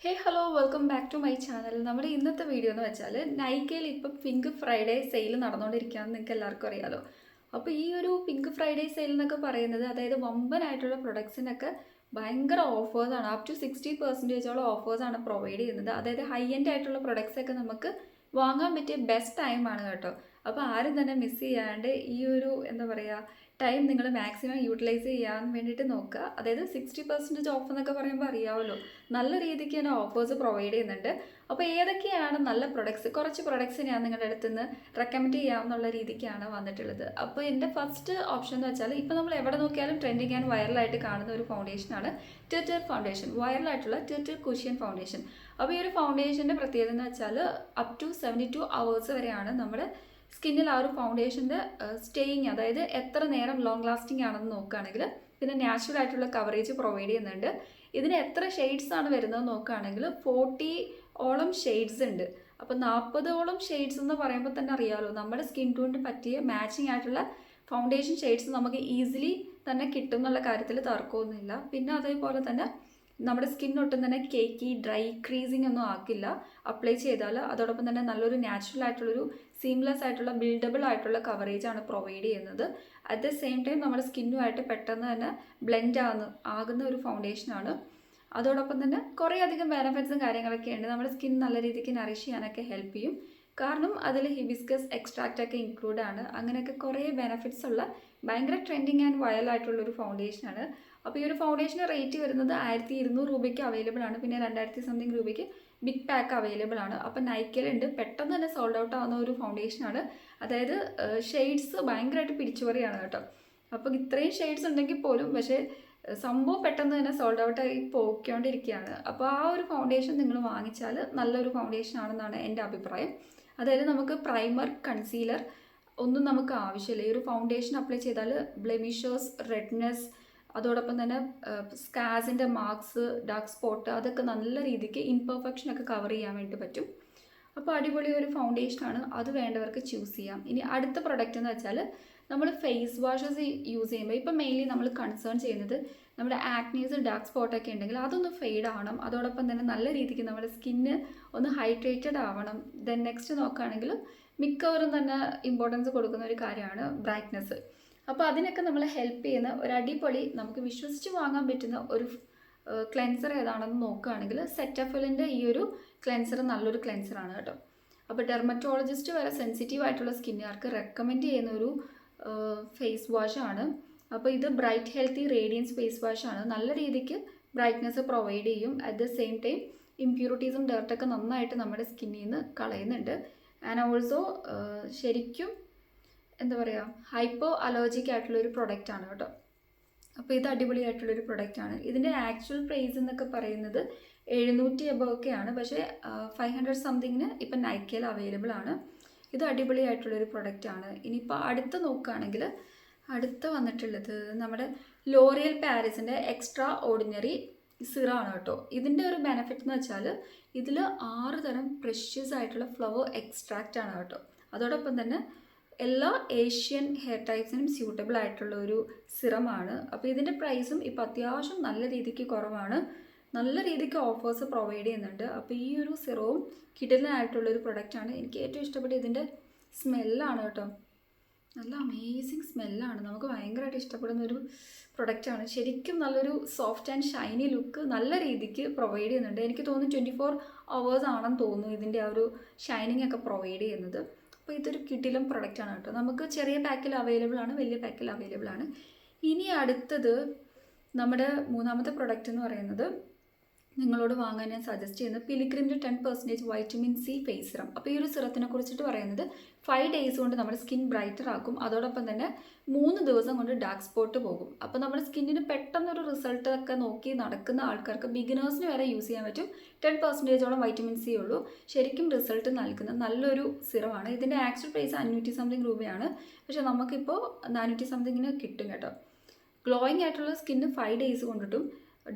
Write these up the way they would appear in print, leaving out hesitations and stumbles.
Hey hello welcome back to my channel. നമ്മുടെ ഇന്നത്തെ video എന്ന് വെച്ചാൽ നൈക്കയിൽ ഇപ്പം പിങ്ക് ഫ്രൈഡേ സെയിൽ നടന്നുകൊണ്ടിരിക്കുകയെന്ന് നിങ്ങൾക്ക് എല്ലാവർക്കും അറിയാലോ. അപ്പോൾ ഈ ഒരു പിങ്ക് ഫ്രൈഡേ സെയിൽ എന്നൊക്കെ പറയുന്നത് അതായത് വമ്പനായിട്ടുള്ള പ്രൊഡക്ട്സിനൊക്കെ ഭയങ്കര ഓഫേഴ്സാണ്. അപ് ടു 60% ഓഫേഴ്സാണ് പ്രൊവൈഡ് ചെയ്യുന്നത്. അതായത് ഹൈ എൻഡ് ആയിട്ടുള്ള പ്രൊഡക്ട്സ് ഒക്കെ നമുക്ക് വാങ്ങാൻ പറ്റിയ ബെസ്റ്റ് ടൈമാണ് കേട്ടോ. അപ്പോൾ ആരും തന്നെ മിസ് ചെയ്യാണ്ട് ഈ ഒരു എന്താ പറയുക ടൈം നിങ്ങൾ മാക്സിമം യൂട്ടിലൈസ് ചെയ്യാൻ വേണ്ടിയിട്ട് നോക്കുക. അതായത് 60% ഓഫ് എന്നൊക്കെ പറയുമ്പോൾ അറിയാമല്ലോ, നല്ല രീതിക്ക് തന്നെ ഓഫേഴ്സ് പ്രൊവൈഡ് ചെയ്യുന്നുണ്ട്. അപ്പോൾ ഏതൊക്കെയാണ് നല്ല പ്രൊഡക്ട്സ്, കുറച്ച് പ്രൊഡക്ട്സ് ഞാൻ നിങ്ങളുടെ അടുത്ത് നിന്ന് റെക്കമെൻഡ് ചെയ്യാമെന്നുള്ള രീതിക്കാണ് വന്നിട്ടുള്ളത്. അപ്പോൾ എൻ്റെ ഫസ്റ്റ് ഓപ്ഷൻ എന്ന് വെച്ചാൽ ഇപ്പോൾ നമ്മൾ എവിടെ നോക്കിയാലും ട്രെൻഡിങ് ആൻഡ് വൈറലായിട്ട് കാണുന്ന ഒരു ഫൗണ്ടേഷനാണ് ടിർട്ടിർ ഫൗണ്ടേഷൻ, വൈറലായിട്ടുള്ള ടിർട്ടിർ കുഷ്യൻ ഫൗണ്ടേഷൻ. അപ്പോൾ ഈ ഒരു ഫൗണ്ടേഷൻ്റെ പ്രത്യേകത എന്ന് വെച്ചാൽ അപ് ടു 72 hours വരെയാണ് നമ്മുടെ സ്കിന്നിൽ ആ ഒരു ഫൗണ്ടേഷൻ്റെ സ്റ്റേയിങ്, അതായത് എത്ര നേരം ലോങ് ലാസ്റ്റിംഗ് ആണെന്ന് നോക്കുകയാണെങ്കിൽ. പിന്നെ നാച്ചുറൽ ആയിട്ടുള്ള കവറേജ് പ്രൊവൈഡ് ചെയ്യുന്നുണ്ട്. ഇതിന് എത്ര ഷെയ്ഡ്സ് ആണ് വരുന്നത് നോക്കുകയാണെങ്കിൽ 40 ഓളം ഷെയ്ഡ്സ് ഉണ്ട്. അപ്പോൾ 40ഓളം ഷെയ്ഡ്സ് എന്ന് പറയുമ്പോൾ തന്നെ അറിയാമല്ലോ, നമ്മുടെ സ്കിൻ ടോണിന് പറ്റിയ മാച്ചിങ് ആയിട്ടുള്ള ഫൗണ്ടേഷൻ ഷെയ്ഡ്സ് നമുക്ക് ഈസിലി തന്നെ കിട്ടും എന്നുള്ള കാര്യത്തിൽ തർക്കമൊന്നുമില്ല. പിന്നെ അതേപോലെ തന്നെ നമ്മുടെ സ്കിന്നൊട്ടും തന്നെ കേക്കി ഡ്രൈ ക്രീസിങ് ഒന്നും ആക്കില്ല അപ്ലൈ ചെയ്താൽ. അതോടൊപ്പം തന്നെ നല്ലൊരു നാച്ചുറൽ ആയിട്ടുള്ളൊരു സീംലെസ് ആയിട്ടുള്ള ബിൽഡബിൾ ആയിട്ടുള്ള കവറേജ് ആണ് പ്രൊവൈഡ് ചെയ്യുന്നത്. അറ്റ് ദ സെയിം ടൈം നമ്മുടെ സ്കിന്നുമായിട്ട് പെട്ടെന്ന് തന്നെ ബ്ലെൻഡ് ആകുന്ന ഒരു ഫൗണ്ടേഷനാണ്. അതോടൊപ്പം തന്നെ കുറേ അധികം ബെനഫിറ്റ്സും കാര്യങ്ങളൊക്കെ ഉണ്ട്. നമ്മുടെ സ്കിൻ നല്ല രീതിക്ക് നറിഷ് ചെയ്യാനൊക്കെ ഹെൽപ്പ് ചെയ്യും. കാരണം അതിൽ ഹിബിസ്കസ് എക്സ്ട്രാക്റ്റ് ഒക്കെ ഇൻക്ലൂഡ് ആണ്. അങ്ങനെയൊക്കെ കുറേ ബെനഫിറ്റ്സ് ഉള്ള ഭയങ്കര ട്രെൻഡിങ് ആൻഡ് വൈറലായിട്ടുള്ളൊരു ഫൗണ്ടേഷനാണ്. അപ്പോൾ ഈ ഒരു ഫൗണ്ടേഷന് റേറ്റ് വരുന്നത് 1200 രൂപയ്ക്ക് അവൈലബിൾ ആണ്. പിന്നെ 2000 സംതിങ് രൂപയ്ക്ക് ബിഗ് പാക്ക് അവൈലബിൾ ആണ്. അപ്പോൾ നൈക്കയിലുണ്ട്, പെട്ടെന്ന് തന്നെ സോൾഡ് ഔട്ട് ആവുന്ന ഒരു ഫൗണ്ടേഷനാണ്. അതായത് ഷെയ്ഡ്സ് ഭയങ്കരമായിട്ട് പിടിച്ചുപറിയാണ് കേട്ടോ. അപ്പോൾ ഇത്രയും ഷെയ്ഡ്സ് ഉണ്ടെങ്കിൽ പോലും പക്ഷേ സംഭവം പെട്ടെന്ന് തന്നെ സോൾഡ് ഔട്ട് ആയി പോയിക്കൊണ്ടിരിക്കുകയാണ്. അപ്പോൾ ആ ഒരു ഫൗണ്ടേഷൻ നിങ്ങൾ വാങ്ങിച്ചാൽ നല്ലൊരു ഫൗണ്ടേഷൻ ആണെന്നാണ് എൻ്റെ അഭിപ്രായം. അതായത് നമുക്ക് പ്രൈമർ, കൺസീലർ ഒന്നും നമുക്ക് ആവശ്യമില്ല. ഈ ഒരു ഫൗണ്ടേഷൻ അപ്ലൈ ചെയ്താൽ ബ്ലെമിഷേഴ്സ്, റെഡ്നെസ്, അതോടൊപ്പം തന്നെ സ്കാസിൻ്റെ മാർക്സ്, ഡാർക്ക് സ്പോട്ട്, അതൊക്കെ നല്ല രീതിക്ക് ഇംപെർഫെക്ഷനൊക്കെ കവർ ചെയ്യാൻ വേണ്ടി പറ്റും. അപ്പോൾ അടിപൊളി ഒരു ഫൗണ്ടേഷനാണ്, അത് വേണ്ടവർക്ക് ചൂസ് ചെയ്യാം. ഇനി അടുത്ത പ്രൊഡക്റ്റ് എന്ന് വെച്ചാൽ നമ്മൾ ഫേസ് വാഷസ് യൂസ് ചെയ്യുമ്പോൾ ഇപ്പം മെയിൻലി നമ്മൾ കൺസേൺ ചെയ്യുന്നത് നമ്മുടെ ആക്നീസ്, ഡാർക്ക് സ്പോട്ടൊക്കെ ഉണ്ടെങ്കിൽ അതൊന്ന് ഫെയ്ഡ് ആവണം. അതോടൊപ്പം തന്നെ നല്ല രീതിക്ക് നമ്മുടെ സ്കിന്ന് ഒന്ന് ഹൈഡ്രേറ്റഡ് ആവണം. ദെൻ നെക്സ്റ്റ് നോക്കുകയാണെങ്കിൽ മിക്കവരും തന്നെ ഇമ്പോർട്ടൻസ് കൊടുക്കുന്ന ഒരു കാര്യമാണ് ബ്രൈറ്റ്നെസ്. അപ്പോൾ അതിനൊക്കെ നമ്മളെ ഹെൽപ്പ് ചെയ്യുന്ന ഒരു അടിപൊളി നമുക്ക് വിശ്വസിച്ച് വാങ്ങാൻ പറ്റുന്ന ഒരു ക്ലെൻസർ ഏതാണെന്ന് നോക്കുകയാണെങ്കിൽ സെറ്റഫിലിൻ്റെ ഈ ഒരു ക്ലെൻസർ നല്ലൊരു ക്ലെൻസറാണ് കേട്ടോ. അപ്പോൾ ഡെർമറ്റോളജിസ്റ്റ് വരെ സെൻസിറ്റീവ് ആയിട്ടുള്ള സ്കിന്നുകാർക്ക് റെക്കമെൻഡ് ചെയ്യുന്ന ഒരു ഫേസ് വാഷാണ്. അപ്പോൾ ഇത് ബ്രൈറ്റ് ഹെൽത്തി റേഡിയൻസ് ഫേസ് വാഷാണ്. നല്ല രീതിക്ക് ബ്രൈറ്റ്നെസ് പ്രൊവൈഡ് ചെയ്യും. അറ്റ് ദ സെയിം ടൈം ഇംപ്യൂരിറ്റീസും ഡർട്ടൊക്കെ നന്നായിട്ട് നമ്മുടെ സ്കിന്നിൽ നിന്ന് കളയുന്നുണ്ട്. ആൻഡ് ഓൾസോ ശരിക്കും എന്താ പറയുക, ഹൈപ്പോ അലർജിക് ആയിട്ടുള്ളൊരു പ്രൊഡക്റ്റാണ് കേട്ടോ. അപ്പോൾ ഇത് അടിപൊളിയായിട്ടുള്ളൊരു പ്രൊഡക്റ്റാണ്. ഇതിൻ്റെ ആക്ച്വൽ പ്രൈസ് എന്നൊക്കെ പറയുന്നത് 700 ഒക്കെയാണ്. പക്ഷേ 500 സംതിങ്ങിന് ഇപ്പം നൈക്കയിൽ അവൈലബിൾ ആണ്. ഇത് അടിപൊളിയായിട്ടുള്ളൊരു പ്രൊഡക്റ്റാണ്. ഇനിയിപ്പോൾ അടുത്ത് നോക്കുകയാണെങ്കിൽ അടുത്ത് വന്നിട്ടുള്ളത് നമ്മുടെ ലോറിയൽ പാരീസിൻ്റെ എക്സ്ട്രാ ഓർഡിനറി സിറാണ് കേട്ടോ. ഇതിൻ്റെ ഒരു ബെനഫിറ്റ് എന്ന് വെച്ചാൽ ഇതിൽ 6 തരം പ്രഷ്യസ് ആയിട്ടുള്ള ഫ്ലവർ എക്സ്ട്രാക്റ്റ് ആണ് കേട്ടോ. അതോടൊപ്പം തന്നെ എല്ലാ ഏഷ്യൻ ഹെയർ ടൈപ്സിനും സ്യൂട്ടബിൾ ആയിട്ടുള്ള ഒരു സിറമാണ്. അപ്പോൾ ഇതിൻ്റെ പ്രൈസും ഇപ്പോൾ അത്യാവശ്യം നല്ല രീതിക്ക് കുറവാണ്. നല്ല രീതിക്ക് ഓഫേഴ്സ് പ്രൊവൈഡ് ചെയ്യുന്നുണ്ട്. അപ്പോൾ ഈ ഒരു സിറവും കിടിലനായിട്ടുള്ളൊരു പ്രൊഡക്റ്റാണ്. എനിക്ക് ഏറ്റവും ഇഷ്ടപ്പെട്ട ഇതിൻ്റെ സ്മെല്ലാണ് കേട്ടോ. നല്ല അമേസിങ് സ്മെല്ലാണ്, നമുക്ക് ഭയങ്കരമായിട്ട് ഇഷ്ടപ്പെടുന്ന ഒരു പ്രൊഡക്റ്റാണ്. ശരിക്കും നല്ലൊരു സോഫ്റ്റ് ആൻഡ് ഷൈനി ലുക്ക് നല്ല രീതിക്ക് പ്രൊവൈഡ് ചെയ്യുന്നുണ്ട്. എനിക്ക് തോന്നുന്നു 24 hours ആണെന്ന് തോന്നുന്നു ഇതിൻ്റെ ആ ഒരു ഷൈനിങ് ഒക്കെ പ്രൊവൈഡ് ചെയ്യുന്നത്. അപ്പോൾ ഇതൊരു കിടിലം പ്രൊഡക്റ്റാണ് കേട്ടോ. നമുക്ക് ചെറിയ പാക്കിൽ അവൈലബിൾ ആണ്, വലിയ പാക്കിൽ അവൈലബിൾ ആണ്. ഇനി അടുത്തത് നമ്മുടെ മൂന്നാമത്തെ പ്രൊഡക്റ്റ് എന്ന് പറയുന്നത് നിങ്ങളോട് വാങ്ങാൻ ഞാൻ സജസ്റ്റ് ചെയ്യുന്നത് പിലിഗ്രിമിൻ്റെ 10% വൈറ്റമിൻ സി ഫേസ് സിറം. അപ്പോൾ ഈ ഒരു സിറത്തിനെ കുറിച്ചിട്ട് പറയുന്നത് 5 days കൊണ്ട് നമ്മുടെ സ്കിൻ ബ്രൈറ്റർ ആക്കും. അതോടൊപ്പം തന്നെ 3 ദിവസം കൊണ്ട് ഡാർക്ക് സ്പോട്ട് പോകും. അപ്പോൾ നമ്മുടെ സ്കിന്നിന് പെട്ടെന്നൊരു റിസൾട്ട് ഒക്കെ നോക്കി നടക്കുന്ന ആൾക്കാർക്ക്, ബിഗിനേഴ്സിന് വരെ യൂസ് ചെയ്യാൻ പറ്റും. 10% വൈറ്റമിൻ സി ഉള്ളൂ. ശരിക്കും റിസൾട്ട് നൽകുന്ന നല്ലൊരു സിറമാണ്. ഇതിൻ്റെ ആക്ച്വൽ പ്രൈസ് 500 സംതിങ് രൂപയാണ്. പക്ഷേ നമുക്കിപ്പോൾ 400 സംതിങ്ങിന് കിട്ടും കേട്ടോ. ഗ്ലോയിങ് ആയിട്ടുള്ള സ്കിന്ന് 5 days കൊണ്ടിട്ടും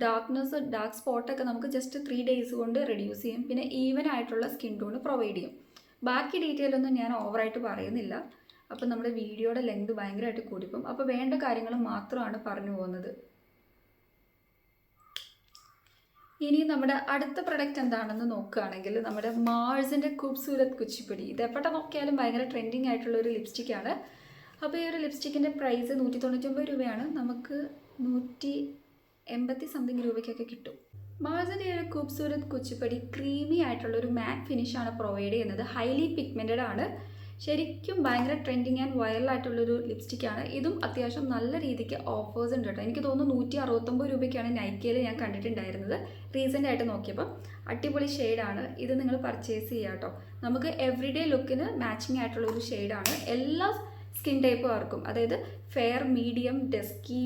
ഡാർക്ക്നെസ്, ഡാർക്ക് സ്പോട്ടൊക്കെ നമുക്ക് ജസ്റ്റ് 3 days കൊണ്ട് റെഡ്യൂസ് ചെയ്യും. പിന്നെ ഈവൻ ആയിട്ടുള്ള സ്കിൻ ടോൺ പ്രൊവൈഡ് ചെയ്യും. ബാക്കി ഡീറ്റെയിൽ ഒന്നും ഞാൻ ഓവറായിട്ട് പറയുന്നില്ല. അപ്പം നമ്മുടെ വീഡിയോയുടെ ലെങ്ത് ഭയങ്കരമായിട്ട് കൂടിപ്പോകും. അപ്പോൾ വേണ്ട കാര്യങ്ങൾ മാത്രമാണ് പറഞ്ഞു പോകുന്നത്. ഇനി നമ്മുടെ അടുത്ത പ്രൊഡക്റ്റ് എന്താണെന്ന് നോക്കുകയാണെങ്കിൽ നമ്മുടെ മാൾസിൻ്റെ ഖൂബ്സൂരത് കുച്ചിപ്പുടി. ഇത് എപ്പോഴെ നോക്കിയാലും ഭയങ്കര ട്രെൻഡിങ് ആയിട്ടുള്ള ഒരു ലിപ്സ്റ്റിക്കാണ്. അപ്പോൾ ഈ ഒരു ലിപ്സ്റ്റിക്കിൻ്റെ പ്രൈസ് 199 രൂപയാണ്. നമുക്ക് 180 സംതിങ് രൂപയ്ക്കൊക്കെ കിട്ടും. മാൾസിൻ്റെ ഒരു ഖൂബ്സൂരത് കുച്ചിപ്പുടി ക്രീമി ആയിട്ടുള്ളൊരു മാറ്റ് ഫിനിഷാണ് പ്രൊവൈഡ് ചെയ്യുന്നത്. ഹൈലി പിഗ്മെൻറ്റഡ് ആണ്. ശരിക്കും ഭയങ്കര ട്രെൻഡിങ് ആൻഡ് വൈറലായിട്ടുള്ളൊരു ലിപ്സ്റ്റിക്കാണ്. ഇതും അത്യാവശ്യം നല്ല രീതിക്ക് ഓഫേഴ്സ് ഉണ്ട് കേട്ടോ. എനിക്ക് തോന്നുന്നു 169 രൂപയ്ക്കാണ് നൈക്കയിൽ ഞാൻ കണ്ടിട്ടുണ്ടായിരുന്നത് റീസെൻ്റ് ആയിട്ട് നോക്കിയപ്പോൾ. അടിപൊളി ഷെയ്ഡാണ്. ഇത് നിങ്ങൾ പർച്ചേസ് ചെയ്യുക കേട്ടോ. നമുക്ക് എവറിഡേ ലുക്കിന് മാച്ചിങ് ആയിട്ടുള്ളൊരു ഷെയ്ഡാണ്. എല്ലാ സ്കിൻ ടൈപ്പുകാർക്കും, അതായത് ഫെയർ, മീഡിയം, ഡസ്കി,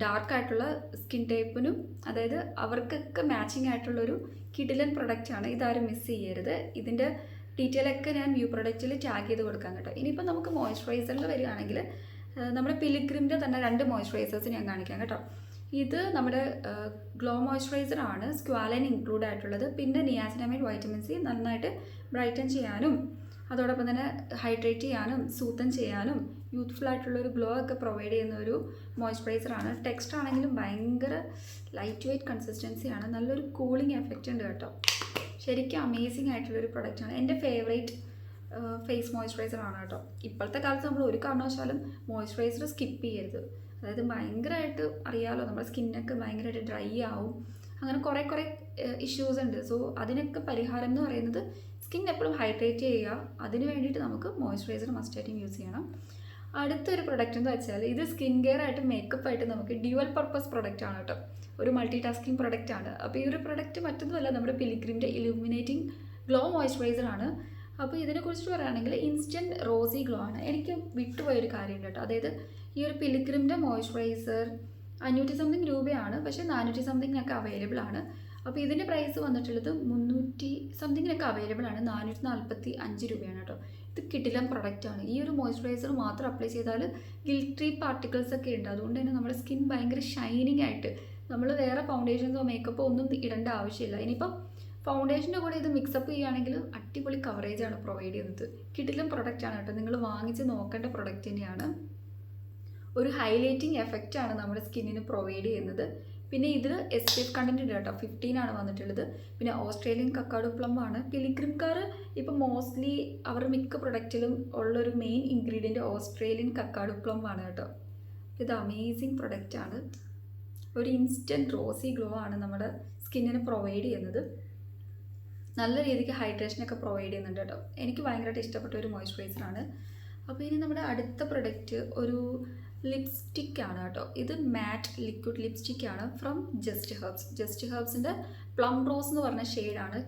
ഡാർക്ക് ആയിട്ടുള്ള സ്കിൻ ടൈപ്പിനും, അതായത് അവർക്കൊക്കെ മാച്ചിങ് ആയിട്ടുള്ളൊരു കിടിലൻ പ്രൊഡക്റ്റാണ്. ഇതാരും മിസ് ചെയ്യരുത്. ഇതിൻ്റെ ഡീറ്റെയിലൊക്കെ ഞാൻ വ്യൂ പ്രൊഡക്റ്റിൽ ടാഗ് ചെയ്ത് കൊടുക്കാം കേട്ടോ. ഇനിയിപ്പോൾ നമുക്ക് മോയ്സ്ചറൈസറിൽ വരികയാണെങ്കിൽ നമ്മുടെ പിലിഗ്രിമിൻ്റെ തന്നെ 2 മോയ്സ്ചറൈസേഴ്സ് ഞാൻ കാണിക്കാം കേട്ടോ. ഇത് നമ്മുടെ ഗ്ലോ മോയ്സ്ചറൈസർ ആണ്, സ്ക്വാലൻ ഇൻക്ലൂഡ് ആയിട്ടുള്ളത്. പിന്നെ നിയാസിനാമൈഡ് വൈറ്റമിൻ സി നന്നായിട്ട് ബ്രൈറ്റൻ ചെയ്യാനും അതോടൊപ്പം തന്നെ ഹൈഡ്രേറ്റ് ചെയ്യാനും സൂത്തൻ ചെയ്യാനും യൂത്ത്ഫുൾ ആയിട്ടുള്ളൊരു ഗ്ലോ ഒക്കെ പ്രൊവൈഡ് ചെയ്യുന്ന ഒരു മോയ്സ്ചറൈസറാണ്. ടെക്സ്റ്റ് ആണെങ്കിലും ഭയങ്കര ലൈറ്റ് വെയ്റ്റ് കൺസിസ്റ്റൻസിയാണ്. നല്ലൊരു കൂളിംഗ് എഫക്റ്റ് ഉണ്ട് കേട്ടോ. ശരിക്കും അമേസിങ് ആയിട്ടുള്ളൊരു പ്രൊഡക്റ്റാണ്. എൻ്റെ ഫേവറേറ്റ് ഫേസ് മോയ്സ്ചറൈസർ ആണ് കേട്ടോ. ഇപ്പോഴത്തെ കാലത്ത് നമ്മൾ ഒരു കാരണവശാലും മോയ്സ്ചറൈസർ സ്കിപ്പ് ചെയ്യരുത്. അതായത് ഭയങ്കരമായിട്ട് അറിയാമല്ലോ, നമ്മുടെ സ്കിന്നൊക്കെ ഭയങ്കരമായിട്ട് ഡ്രൈ ആവും. അങ്ങനെ കുറേ ഇഷ്യൂസ് ഉണ്ട്. സോ അതിനൊക്കെ പരിഹാരം എന്ന് പറയുന്നത് സ്കിൻ എപ്പോഴും ഹൈഡ്രേറ്റ് ചെയ്യുക. അതിന് വേണ്ടിയിട്ട് നമുക്ക് മോയ്സ്ചറൈസർ മസ്റ്റായിട്ടും യൂസ് ചെയ്യണം. അടുത്തൊരു പ്രൊഡക്റ്റ് എന്ന് വെച്ചാൽ ഇത് സ്കിൻ കെയർ ആയിട്ട് മേക്കപ്പ് ആയിട്ട് നമുക്ക് ഡ്യുവൽ പർപ്പസ് പ്രൊഡക്റ്റ് ആണ് കേട്ടോ. ഒരു മൾട്ടി ടാസ്കിങ് പ്രൊഡക്റ്റ് ആണ്. അപ്പോൾ ഈ ഒരു പ്രൊഡക്റ്റ് മറ്റൊന്നുമല്ല, നമ്മുടെ പിലിഗ്രിമിൻ്റെ ഇലുമിനേറ്റിംഗ് ഗ്ലോ മോയ്സ്ചറൈസർ ആണ്. അപ്പോൾ ഇതിനെക്കുറിച്ച് പറയുകയാണെങ്കിൽ ഇൻസ്റ്റൻറ്റ് റോസി ഗ്ലോ ആണ്. എനിക്ക് വിട്ടുപോയൊരു കാര്യമുണ്ട് കേട്ടോ. അതായത് ഈ ഒരു പിലിഗ്രിമിൻ്റെ മോയ്സ്ചറൈസർ 500 സംതിങ് രൂപയാണ്, പക്ഷേ 400 സംതിങ്ങിനൊക്കെ അവൈലബിൾ ആണ്. അപ്പോൾ ഇതിൻ്റെ പ്രൈസ് വന്നിട്ടുള്ളത് 300 സംതിങ്ങിനൊക്കെ അവൈലബിൾ ആണ്. 445 രൂപയാണ് കേട്ടോ. ഇത് കിടിലൻ പ്രൊഡക്റ്റാണ്. ഈ ഒരു മോയ്സ്ചറൈസർ മാത്രം അപ്ലൈ ചെയ്താൽ ഗിൽട്രി പാർട്ടിക്കിൾസ് ഒക്കെ ഉണ്ട്. അതുകൊണ്ട് തന്നെ നമ്മുടെ സ്കിൻ ഭയങ്കര ഷൈനിങ് ആയിട്ട്, നമ്മൾ വേറെ ഫൗണ്ടേഷൻസോ മേക്കപ്പോ ഒന്നും ഇടേണ്ട ആവശ്യമില്ല. ഇനിയിപ്പം ഫൗണ്ടേഷൻ്റെ കൂടെ ഇത് മിക്സപ്പ് ചെയ്യുകയാണെങ്കിൽ അടിപൊളി കവറേജാണ് പ്രൊവൈഡ് ചെയ്യുന്നത്. കിടിലൻ പ്രൊഡക്റ്റാണ് കേട്ടോ. നിങ്ങൾ വാങ്ങിച്ച് നോക്കേണ്ട പ്രൊഡക്റ്റ് തന്നെയാണ്. ഒരു ഹൈലൈറ്റിംഗ് എഫക്റ്റാണ് നമ്മുടെ സ്കിന്നിന് പ്രൊവൈഡ് ചെയ്യുന്നത്. പിന്നെ ഇതിൽ SPF കണ്ടൻറ്റ് ഉണ്ട് കേട്ടോ. 15 വന്നിട്ടുള്ളത്. പിന്നെ ഓസ്ട്രേലിയൻ കക്കാഡോ പ്ലം ആണ്. പിലിഗ്രിംകാർ ഇപ്പം മോസ്റ്റ്ലി അവരുടെ മിക്ക പ്രൊഡക്റ്റിലും ഉള്ളൊരു മെയിൻ ഇൻഗ്രീഡിയൻറ്റ് ഓസ്ട്രേലിയൻ കക്കാഡോ പ്ലം ആണ് കേട്ടോ. ഇത് അമേസിങ് പ്രൊഡക്റ്റാണ്. ഒരു ഇൻസ്റ്റൻറ്റ് റോസി ഗ്ലോ ആണ് നമ്മുടെ സ്കിന്നിന് പ്രൊവൈഡ് ചെയ്യുന്നത്. നല്ല രീതിക്ക് ഹൈഡ്രേഷനൊക്കെ പ്രൊവൈഡ് ചെയ്യുന്നുണ്ട് കേട്ടോ. എനിക്ക് ഭയങ്കരമായിട്ട് ഇഷ്ടപ്പെട്ട ഒരു മോയ്സ്ചറൈസറാണ്. അപ്പോൾ ഇനി നമ്മുടെ അടുത്ത പ്രൊഡക്റ്റ് ഒരു ലിപ്സ്റ്റിക്കാണ് കേട്ടോ. ഇത് മാറ്റ് ലിക്വിഡ് ലിപ്സ്റ്റിക്കാണ് ഫ്രം ജസ്റ്റ് ഹെർബ്സ്. ജസ്റ്റ് ഹെർബ്സിൻ്റെ പ്ലം റോസ് എന്ന് പറഞ്ഞ ഷെയ്ഡാണ്.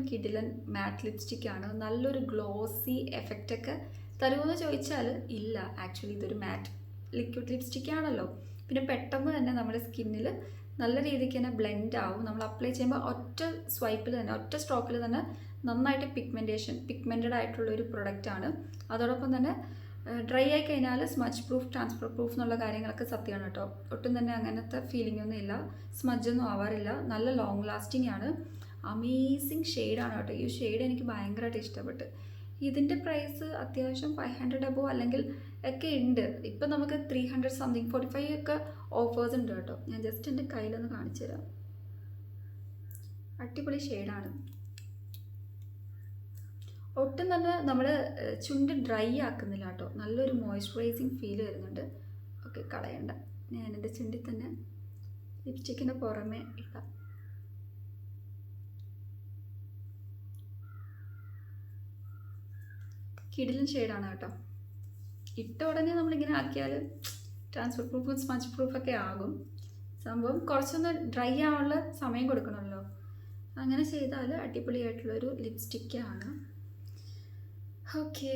കിടിലൻ മാറ്റ് ലിപ്സ്റ്റിക്കാണ്. നല്ലൊരു ഗ്ലോസി എഫക്റ്റൊക്കെ തരുമെന്ന് ചോദിച്ചാൽ ഇല്ല. ആക്ച്വലി ഇതൊരു മാറ്റ് ലിക്വിഡ് ലിപ്സ്റ്റിക്കാണല്ലോ. പിന്നെ പെട്ടെന്ന് തന്നെ നമ്മുടെ സ്കിന്നിൽ നല്ല രീതിക്ക് തന്നെ ബ്ലെൻഡ് ആവും. നമ്മൾ അപ്ലൈ ചെയ്യുമ്പോൾ ഒറ്റ സ്വൈപ്പിൽ തന്നെ, ഒറ്റ സ്ട്രോക്കിൽ തന്നെ നന്നായിട്ട് പിഗ്മെൻറ്റഡ് ആയിട്ടുള്ളൊരു പ്രൊഡക്റ്റാണ്. അതോടൊപ്പം തന്നെ ഡ്രൈ ആയി കഴിഞ്ഞാൽ സ്മച്ച് പ്രൂഫ്, ട്രാൻസ്ഫർ പ്രൂഫ് എന്നുള്ള കാര്യങ്ങളൊക്കെ സത്യമാണ് കേട്ടോ. ഒട്ടും തന്നെ അങ്ങനത്തെ ഫീലിംഗ് ഒന്നും ഇല്ല. സ്മജ്ജൊന്നും ആവാറില്ല. നല്ല ലോങ് ലാസ്റ്റിംഗ് ആണ്. അമേസിങ് ഷെയ്ഡാണ് കേട്ടോ. ഈ ഷെയ്ഡ് എനിക്ക് ഭയങ്കരമായിട്ട് ഇഷ്ടപ്പെട്ട്. ഇതിൻ്റെ പ്രൈസ് അത്യാവശ്യം 500 അബോ അല്ലെങ്കിൽ ഒക്കെ ഉണ്ട്. ഇപ്പം നമുക്ക് 300 സംതിങ് 45 ഒക്കെ ഓഫേഴ്സ് ഉണ്ട് കേട്ടോ. ഞാൻ ജസ്റ്റ് എൻ്റെ കയ്യിലൊന്ന് കാണിച്ചു തരാം. അടിപൊളി ഷെയ്ഡാണ്. ഒട്ടും തന്നെ നമ്മൾ ചുണ്ട് ഡ്രൈ ആക്കുന്നില്ല കേട്ടോ. നല്ലൊരു മോയ്സ്ചറൈസിങ് ഫീൽ വരുന്നുണ്ട്. ഓക്കെ, കളയണ്ട. ഞാൻ എൻ്റെ ചുണ്ടിൽ തന്നെ ലിപ്സ്റ്റിക്കിൻ്റെ പുറമെ ഇടാം. കിടിലൻ ഷെയ്ഡാണ് കേട്ടോ. ഇട്ട ഉടനെ നമ്മളിങ്ങനെ ആക്കിയാൽ ട്രാൻസ്ഫർ പ്രൂഫും സ്മച്ച് പ്രൂഫൊക്കെ ആകും. സംഭവം കുറച്ചൊന്ന് ഡ്രൈ ആവാനുള്ള സമയം കൊടുക്കണമല്ലോ. അങ്ങനെ ചെയ്താൽ അടിപൊളിയായിട്ടുള്ളൊരു ലിപ്സ്റ്റിക്കാണ്. ഓക്കെ.